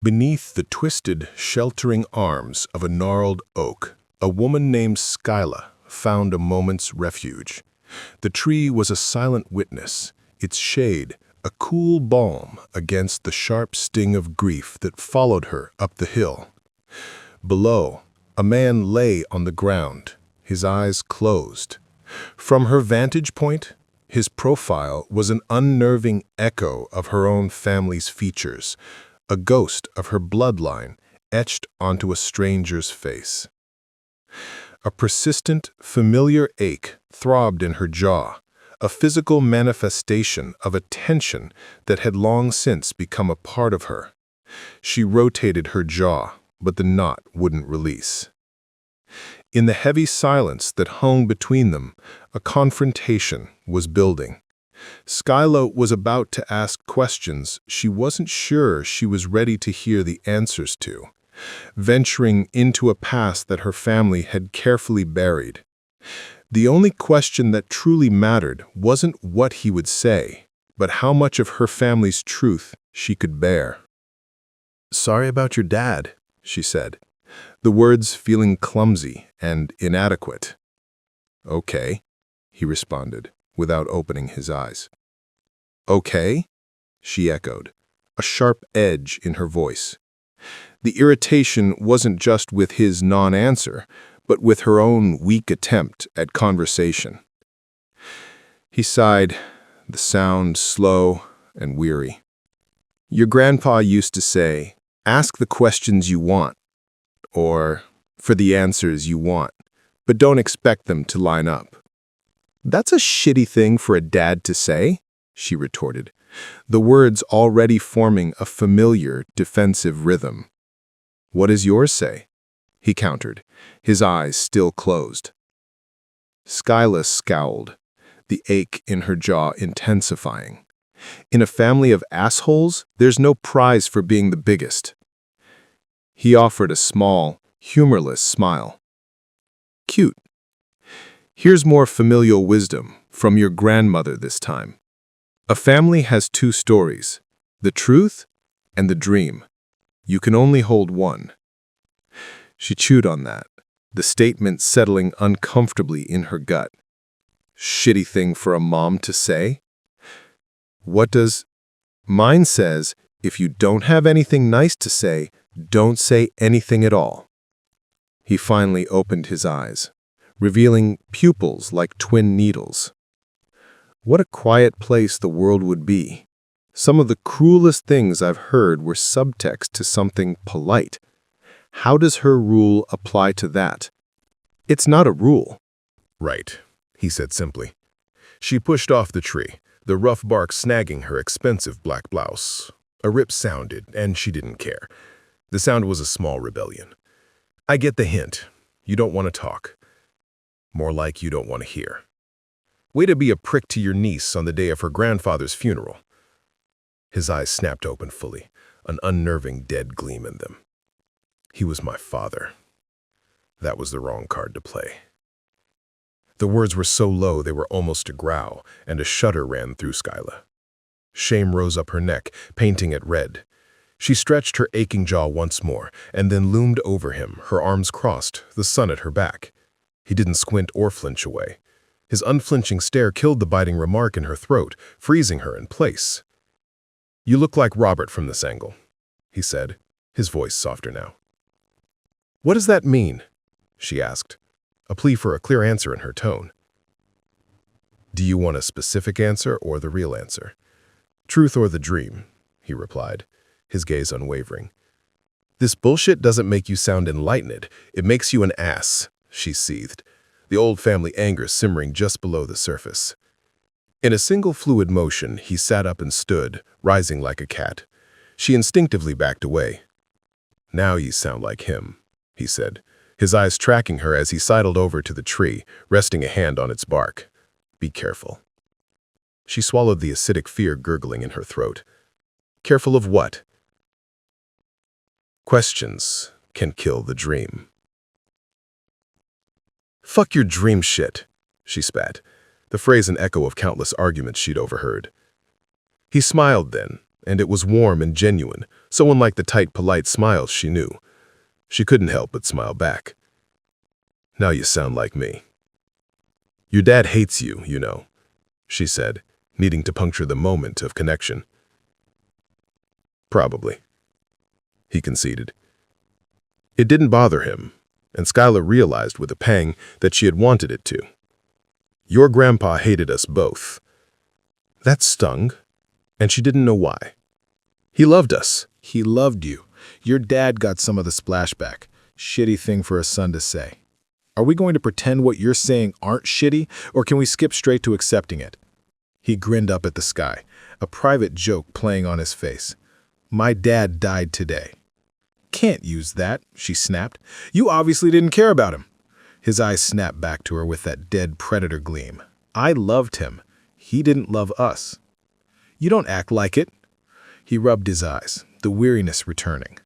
Beneath the twisted, sheltering arms of a gnarled oak, a woman named Skyla found a moment's refuge. The tree was a silent witness, its shade a cool balm against the sharp sting of grief that followed her up the hill. Below, a man lay on the ground, his eyes closed. From her vantage point, his profile was an unnerving echo of her own family's features, a ghost of her bloodline etched onto a stranger's face. A persistent, familiar ache throbbed in her jaw, a physical manifestation of a tension that had long since become a part of her. She rotated her jaw, but the knot wouldn't release. In the heavy silence that hung between them, a confrontation was building. Skyla was about to ask questions she wasn't sure she was ready to hear the answers to, venturing into a past that her family had carefully buried. The only question that truly mattered wasn't what he would say, but how much of her family's truth she could bear. "Sorry about your dad," she said, the words feeling clumsy and inadequate. "Okay," he responded, without opening his eyes. "Okay?" she echoed, a sharp edge in her voice. The irritation wasn't just with his non-answer, but with her own weak attempt at conversation. He sighed, the sound slow and weary. "Your grandpa used to say, 'Ask the questions you want,' or 'for the answers you want, but don't expect them to line up.'" "That's a shitty thing for a dad to say," she retorted, the words already forming a familiar, defensive rhythm. "What does yours say?" he countered, his eyes still closed. Skyla scowled, the ache in her jaw intensifying. In a family of assholes, there's no prize for being the biggest. He offered a small, humorless smile. "Cute. Here's more familial wisdom from your grandmother this time. A family has two stories, the truth and the dream. You can only hold one." She chewed on that, the statement settling uncomfortably in her gut. Shitty thing for a mom to say? "What does mine says, if you don't have anything nice to say, don't say anything at all." He finally opened his eyes, revealing pupils like twin needles. What a quiet place the world would be. Some of the cruelest things I've heard were subtext to something polite. How does her rule apply to that? It's not a rule. "Right," he said simply. She pushed off the tree, the rough bark snagging her expensive black blouse. A rip sounded, and she didn't care. The sound was a small rebellion. "I get the hint. You don't want to talk. More like you don't want to hear. Way to be a prick to your niece on the day of her grandfather's funeral." His eyes snapped open fully, an unnerving dead gleam in them. "He was my father. That was the wrong card to play." The words were so low they were almost a growl, and a shudder ran through Skyla. Shame rose up her neck, painting it red. She stretched her aching jaw once more, and then loomed over him, her arms crossed, the sun at her back. He didn't squint or flinch away. His unflinching stare killed the biting remark in her throat, freezing her in place. "You look like Robert from this angle," he said, his voice softer now. "What does that mean?" she asked, a plea for a clear answer in her tone. "Do you want a specific answer or the real answer?" "Truth or the dream," he replied, his gaze unwavering. "This bullshit doesn't make you sound enlightened. It makes you an ass," she seethed, the old family anger simmering just below the surface. In a single fluid motion, he sat up and stood, rising like a cat. She instinctively backed away. "Now you sound like him," he said, his eyes tracking her as he sidled over to the tree, resting a hand on its bark. "Be careful." She swallowed the acidic fear gurgling in her throat. "Careful of what?" "Questions can kill the dream." "Fuck your dream shit," she spat, the phrase an echo of countless arguments she'd overheard. He smiled then, and it was warm and genuine, so unlike the tight, polite smiles she knew. She couldn't help but smile back. "Now you sound like me." "Your dad hates you, you know," she said, needing to puncture the moment of connection. "Probably," he conceded. It didn't bother him, and Skylar realized with a pang that she had wanted it to. "Your grandpa hated us both." That stung, and she didn't know why. "He loved us." He loved you. Your dad got some of the splashback. Shitty thing for a son to say. Are we going to pretend what you're saying aren't shitty, or can we skip straight to accepting it? He grinned up at the sky, a private joke playing on his face. "My dad died today." "Can't use that," she snapped. "You obviously didn't care about him." His eyes snapped back to her with that dead predator gleam. "I loved him. He didn't love us." "You don't act like it." He rubbed his eyes, the weariness returning.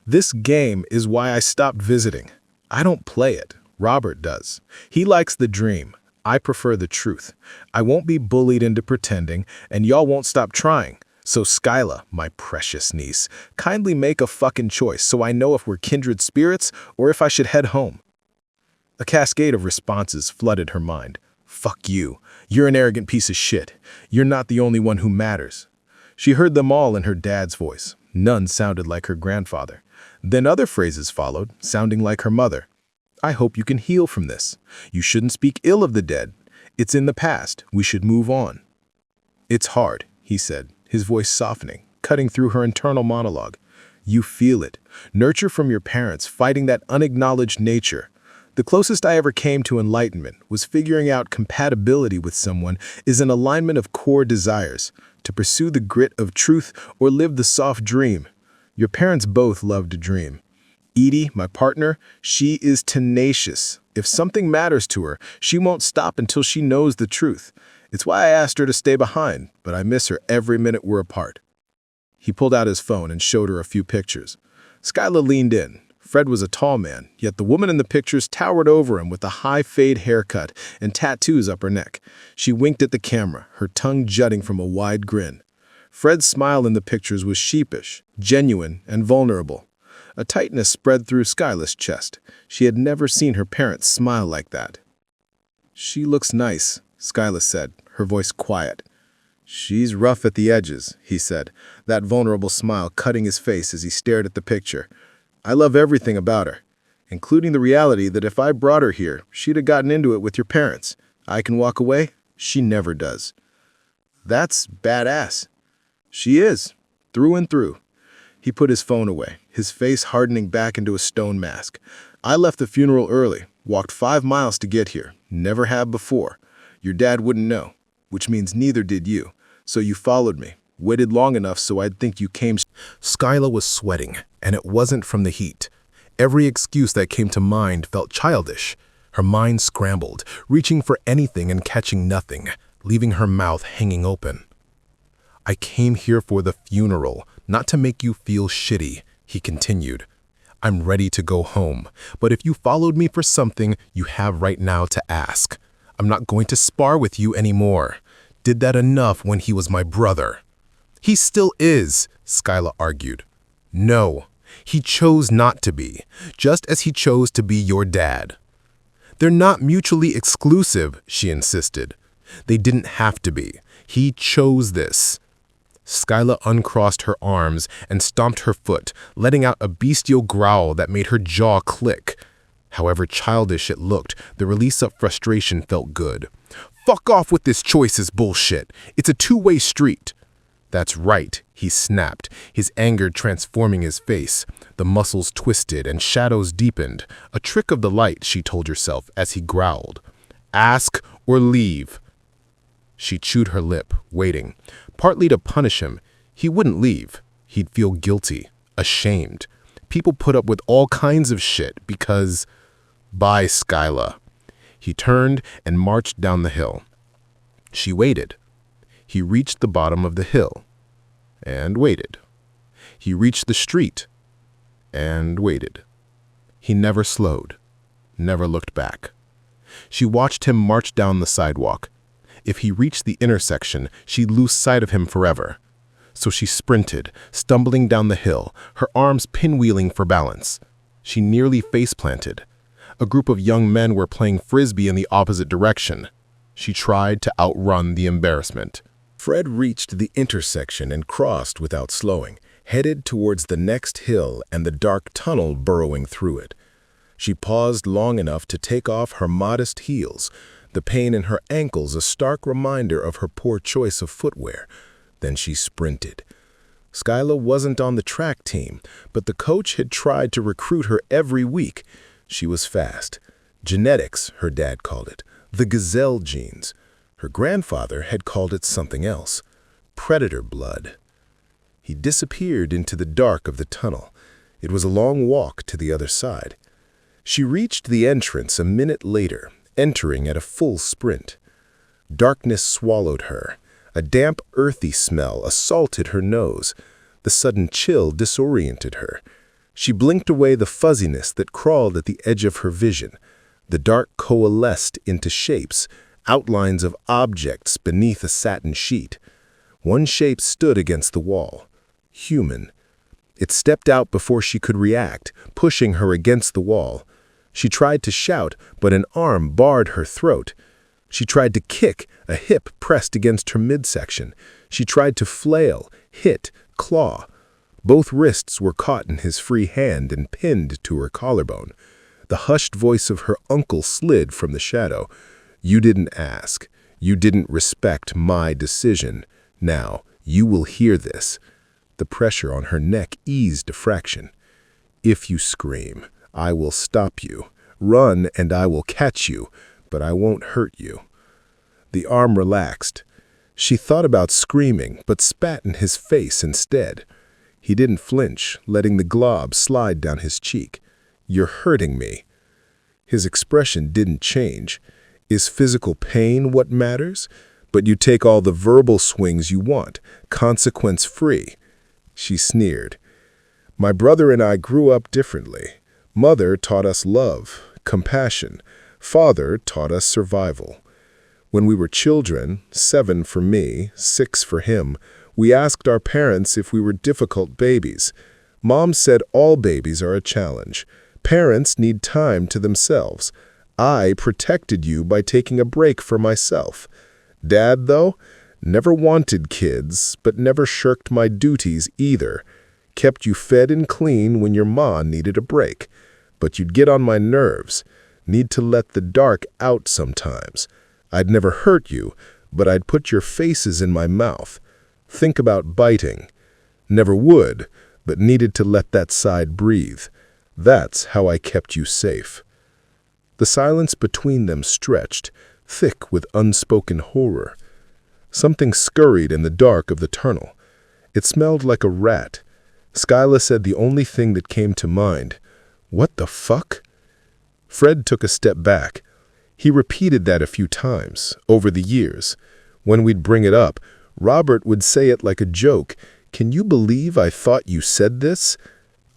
"This game is why I stopped visiting. I don't play it. Robert does. He likes the dream. I prefer the truth. I won't be bullied into pretending, and y'all won't stop trying. So Skyla, my precious niece, kindly make a fucking choice so I know if we're kindred spirits or if I should head home." A cascade of responses flooded her mind. "Fuck you. You're an arrogant piece of shit. You're not the only one who matters." She heard them all in her dad's voice. None sounded like her grandfather. Then other phrases followed, sounding like her mother. "I hope you can heal from this. You shouldn't speak ill of the dead. It's in the past. We should move on." "It's hard," he said, his voice softening, cutting through her internal monologue. "You feel it. Nurture from your parents, fighting that unacknowledged nature. The closest I ever came to enlightenment was figuring out compatibility with someone is an alignment of core desires, to pursue the grit of truth or live the soft dream. Your parents both love to dream. Edie, my partner, she is tenacious. If something matters to her, she won't stop until she knows the truth. It's why I asked her to stay behind, but I miss her every minute we're apart." He pulled out his phone and showed her a few pictures. Skyla leaned in. Fred was a tall man, yet the woman in the pictures towered over him with a high fade haircut and tattoos up her neck. She winked at the camera, her tongue jutting from a wide grin. Fred's smile in the pictures was sheepish, genuine, and vulnerable. A tightness spread through Skyla's chest. She had never seen her parents smile like that. "She looks nice," Skyla said, her voice quiet. "She's rough at the edges," he said, that vulnerable smile cutting his face as he stared at the picture. "I love everything about her, including the reality that if I brought her here, she'd have gotten into it with your parents. I can walk away. She never does." "That's badass." "She is, through and through." He put his phone away, his face hardening back into a stone mask. "I left the funeral early, walked 5 miles to get here. Never have before. Your dad wouldn't know, which means neither did you. So you followed me, waited long enough so I'd think you came." Skyla was sweating, and it wasn't from the heat. Every excuse that came to mind felt childish. Her mind scrambled, reaching for anything and catching nothing, leaving her mouth hanging open. "I came here for the funeral, not to make you feel shitty," he continued. "I'm ready to go home, but if you followed me for something, you have right now to ask. I'm not going to spar with you anymore. Did that enough when he was my brother." "He still is," Skyla argued. "No, he chose not to be, just as he chose to be your dad." "They're not mutually exclusive," she insisted. "They didn't have to be. He chose this." Skyla uncrossed her arms and stomped her foot, letting out a bestial growl that made her jaw click. However childish it looked, the release of frustration felt good. "Fuck off with this choices bullshit. It's a two-way street." "That's right," he snapped, his anger transforming his face. The muscles twisted and shadows deepened, a trick of the light, she told herself as he growled. "Ask or leave." She chewed her lip, waiting. Partly to punish him. He wouldn't leave. He'd feel guilty, ashamed. People put up with all kinds of shit because... Bye, Skyla. He turned and marched down the hill. She waited. He reached the bottom of the hill and waited. He reached the street and waited. He never slowed, never looked back. She watched him march down the sidewalk. If he reached the intersection, she'd lose sight of him forever. So she sprinted, stumbling down the hill, her arms pinwheeling for balance. She nearly face-planted. A group of young men were playing frisbee in the opposite direction. She tried to outrun the embarrassment. Fred reached the intersection and crossed without slowing, headed towards the next hill and the dark tunnel burrowing through it. She paused long enough to take off her modest heels, the pain in her ankles a stark reminder of her poor choice of footwear. Then she sprinted. Skyla wasn't on the track team, but the coach had tried to recruit her every week. She was fast. Genetics, her dad called it. The gazelle genes. Her grandfather had called it something else. Predator blood. He disappeared into the dark of the tunnel. It was a long walk to the other side. She reached the entrance a minute later, entering at a full sprint. Darkness swallowed her. A damp, earthy smell assaulted her nose. The sudden chill disoriented her. She blinked away the fuzziness that crawled at the edge of her vision. The dark coalesced into shapes, outlines of objects beneath a satin sheet. One shape stood against the wall. Human. It stepped out before she could react, pushing her against the wall. She tried to shout, but an arm barred her throat. She tried to kick, a hip pressed against her midsection. She tried to flail, hit, claw. Both wrists were caught in his free hand and pinned to her collarbone. The hushed voice of her uncle slid from the shadow. "You didn't ask. You didn't respect my decision. Now, you will hear this." The pressure on her neck eased a fraction. "If you scream, I will stop you. Run and I will catch you, but I won't hurt you." The arm relaxed. She thought about screaming, but spat in his face instead. He didn't flinch, letting the glob slide down his cheek. "You're hurting me." His expression didn't change. Is physical pain what matters? But you take all the verbal swings you want, consequence-free. She sneered. "My brother and I grew up differently. Mother taught us love, compassion. Father taught us survival. When we were children, 7 for me, 6 for him, we asked our parents if we were difficult babies. Mom said all babies are a challenge. Parents need time to themselves. I protected you by taking a break for myself. Dad, though, never wanted kids, but never shirked my duties either. Kept you fed and clean when your ma needed a break. But you'd get on my nerves. Need to let the dark out sometimes. I'd never hurt you, but I'd put your faces in my mouth. Think about biting. Never would, but needed to let that side breathe. That's how I kept you safe." The silence between them stretched, thick with unspoken horror. Something scurried in the dark of the tunnel. It smelled like a rat. Skyla said the only thing that came to mind. "What the fuck?" Fred took a step back. He repeated that a few times, over the years. When we'd bring it up, Robert would say it like a joke. "Can you believe I thought you said this?"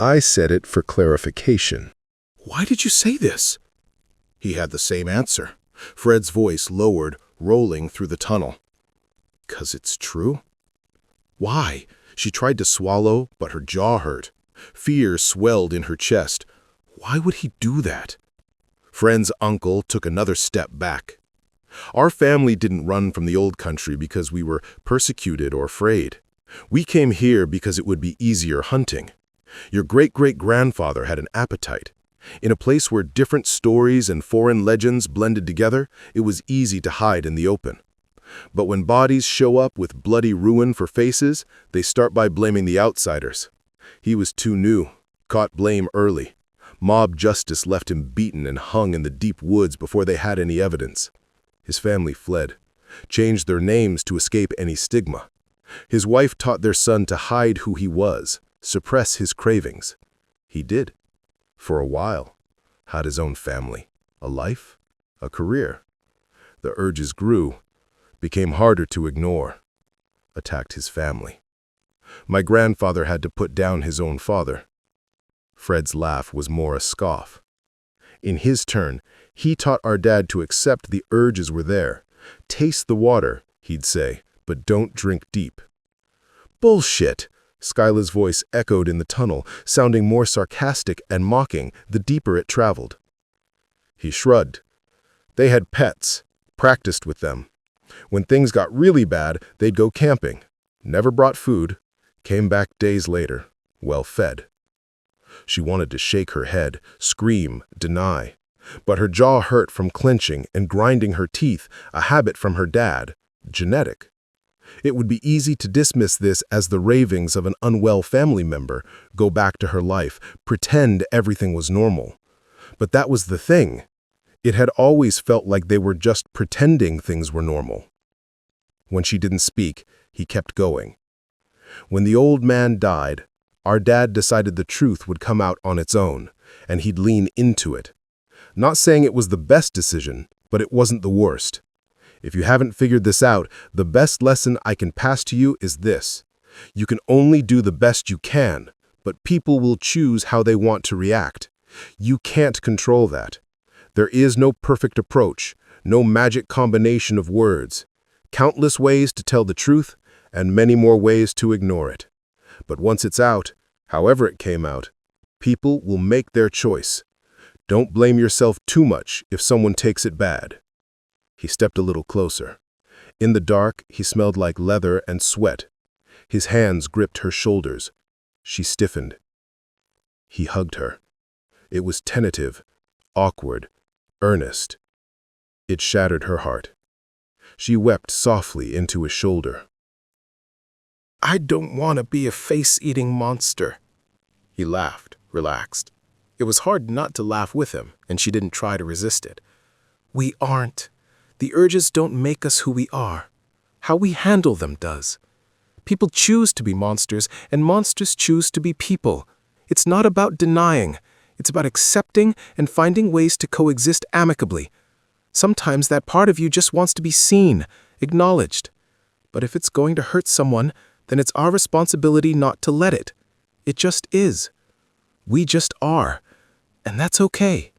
I said it for clarification. "Why did you say this?" He had the same answer. Fred's voice lowered, rolling through the tunnel. "'Cause it's true?" "Why?" She tried to swallow, but her jaw hurt. Fear swelled in her chest. Why would he do that? Fred's uncle took another step back. "Our family didn't run from the old country because we were persecuted or afraid. We came here because it would be easier hunting. Your great-great-grandfather had an appetite. In a place where different stories and foreign legends blended together, it was easy to hide in the open. But when bodies show up with bloody ruin for faces, they start by blaming the outsiders. He was too new, caught blame early. Mob justice left him beaten and hung in the deep woods before they had any evidence. His family fled, changed their names to escape any stigma. His wife taught their son to hide who he was, suppress his cravings. He did. For a while. Had his own family, a life, a career. The urges grew, became harder to ignore. Attacked his family. My grandfather had to put down his own father." Fred's laugh was more a scoff. "In his turn, he taught our dad to accept the urges were there. Taste the water, he'd say, but don't drink deep. Bullshit! Skyla's voice echoed in the tunnel, sounding more sarcastic and mocking the deeper it traveled. He shrugged. They had pets, practiced with them. When things got really bad, they'd go camping. Never brought food, came back days later, well fed. She wanted to shake her head, scream, deny. But her jaw hurt from clenching and grinding her teeth, a habit from her dad, genetic. It would be easy to dismiss this as the ravings of an unwell family member, go back to her life, pretend everything was normal. But that was the thing. It had always felt like they were just pretending things were normal. When she didn't speak, he kept going. When the old man died, our dad decided the truth would come out on its own, and he'd lean into it. Not saying it was the best decision, but it wasn't the worst. If you haven't figured this out, the best lesson I can pass to you is this. You can only do the best you can, but people will choose how they want to react. You can't control that. There is no perfect approach, no magic combination of words. Countless ways to tell the truth, and many more ways to ignore it. But once it's out, however it came out, people will make their choice. Don't blame yourself too much if someone takes it bad. He stepped a little closer. In the dark, he smelled like leather and sweat. His hands gripped her shoulders. She stiffened. He hugged her. It was tentative, awkward, earnest. It shattered her heart. She wept softly into his shoulder. "I don't want to be a face-eating monster." He laughed, relaxed. It was hard not to laugh with him, and she didn't try to resist it. "We aren't. The urges don't make us who we are. How we handle them does. People choose to be monsters, and monsters choose to be people. It's not about denying. It's about accepting and finding ways to coexist amicably. Sometimes that part of you just wants to be seen, acknowledged. But if it's going to hurt someone, then it's our responsibility not to let it. It just is. We just are. And that's okay."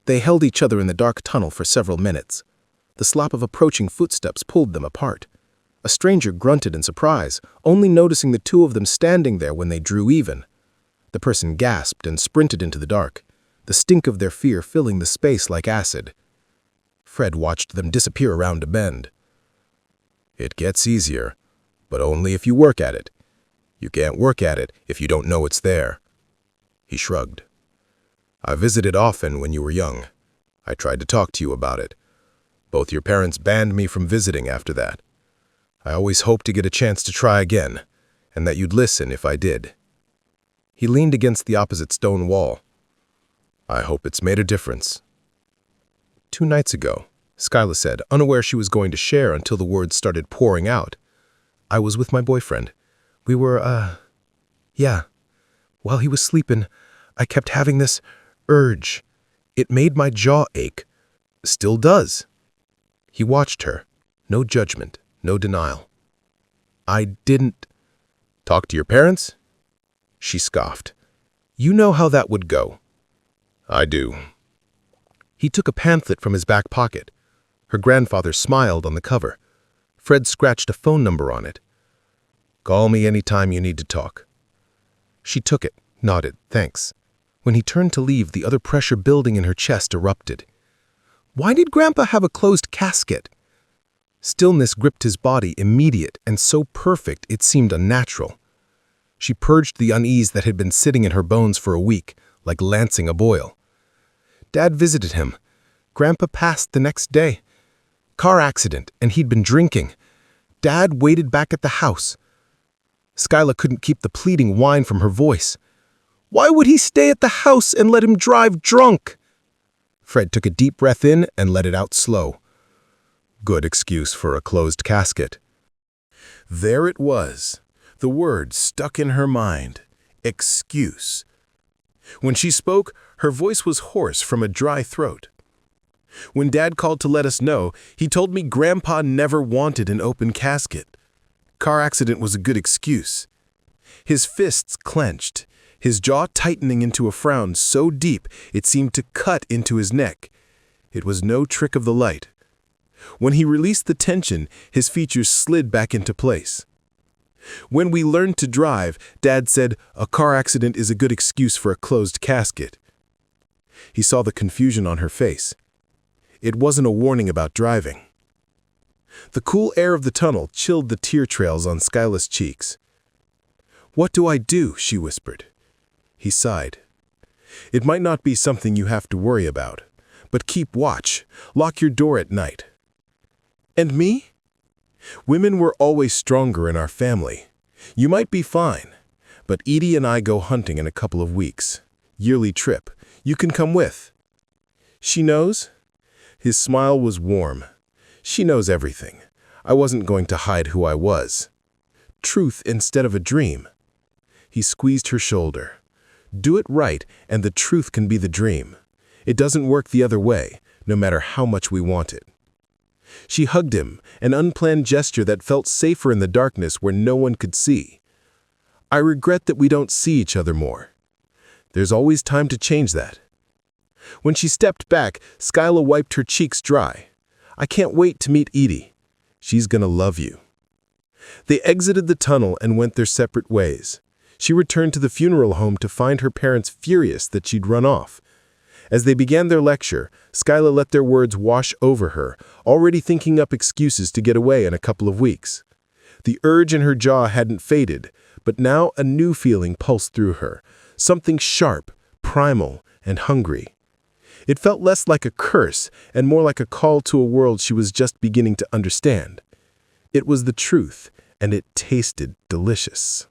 They held each other in the dark tunnel for several minutes. The slap of approaching footsteps pulled them apart. A stranger grunted in surprise, only noticing the two of them standing there when they drew even. The person gasped and sprinted into the dark, the stink of their fear filling the space like acid. Fred watched them disappear around a bend. "It gets easier, but only if you work at it. You can't work at it if you don't know it's there." He shrugged. "I visited often when you were young. I tried to talk to you about it. Both your parents banned me from visiting after that. I always hoped to get a chance to try again, and that you'd listen if I did." He leaned against the opposite stone wall. "I hope it's made a difference." 2 nights ago, Skyla said, unaware she was going to share until the words started pouring out. "I was with my boyfriend. We were, yeah. While he was sleeping, I kept having this urge. It made my jaw ache. Still does." He watched her. No judgment, no denial. "I didn't—" "Talk to your parents?" She scoffed. "You know how that would go." "I do." He took a pamphlet from his back pocket. Her grandfather smiled on the cover. Fred scratched a phone number on it. "Call me anytime you need to talk." She took it, nodded, thanks. When he turned to leave, the other pressure building in her chest erupted. Why did Grandpa have a closed casket? Stillness gripped his body, immediate and so perfect it seemed unnatural. She purged the unease that had been sitting in her bones for a week, like lancing a boil. Dad visited him. Grandpa passed the next day. Car accident, and he'd been drinking. Dad waited back at the house. Skyla couldn't keep the pleading whine from her voice. Why would he stay at the house and let him drive drunk? Fred took a deep breath in and let it out slow. Good excuse for a closed casket. There it was, the word stuck in her mind. Excuse. When she spoke, her voice was hoarse from a dry throat. When Dad called to let us know, he told me Grandpa never wanted an open casket. Car accident was a good excuse. His fists clenched, his jaw tightening into a frown so deep it seemed to cut into his neck. It was no trick of the light. When he released the tension, his features slid back into place. When we learned to drive, Dad said a car accident is a good excuse for a closed casket. He saw the confusion on her face. It wasn't a warning about driving. The cool air of the tunnel chilled the tear trails on Skyla's cheeks. "What do I do?" she whispered. He sighed. "It might not be something you have to worry about, but keep watch. Lock your door at night." "And me?" "Women were always stronger in our family. You might be fine, but Edie and I go hunting in a couple of weeks. Yearly trip. You can come with." "She knows?" His smile was warm. "She knows everything. I wasn't going to hide who I was. Truth instead of a dream." He squeezed her shoulder. "Do it right, and the truth can be the dream. It doesn't work the other way, no matter how much we want it." She hugged him, an unplanned gesture that felt safer in the darkness where no one could see. "I regret that we don't see each other more. There's always time to change that." When she stepped back, Skyla wiped her cheeks dry. "I can't wait to meet Edie. She's gonna love you." They exited the tunnel and went their separate ways. She returned to the funeral home to find her parents furious that she'd run off. As they began their lecture, Skyla let their words wash over her, already thinking up excuses to get away in a couple of weeks. The urge in her jaw hadn't faded, but now a new feeling pulsed through her, something sharp, primal, and hungry. It felt less like a curse and more like a call to a world she was just beginning to understand. It was the truth, and it tasted delicious.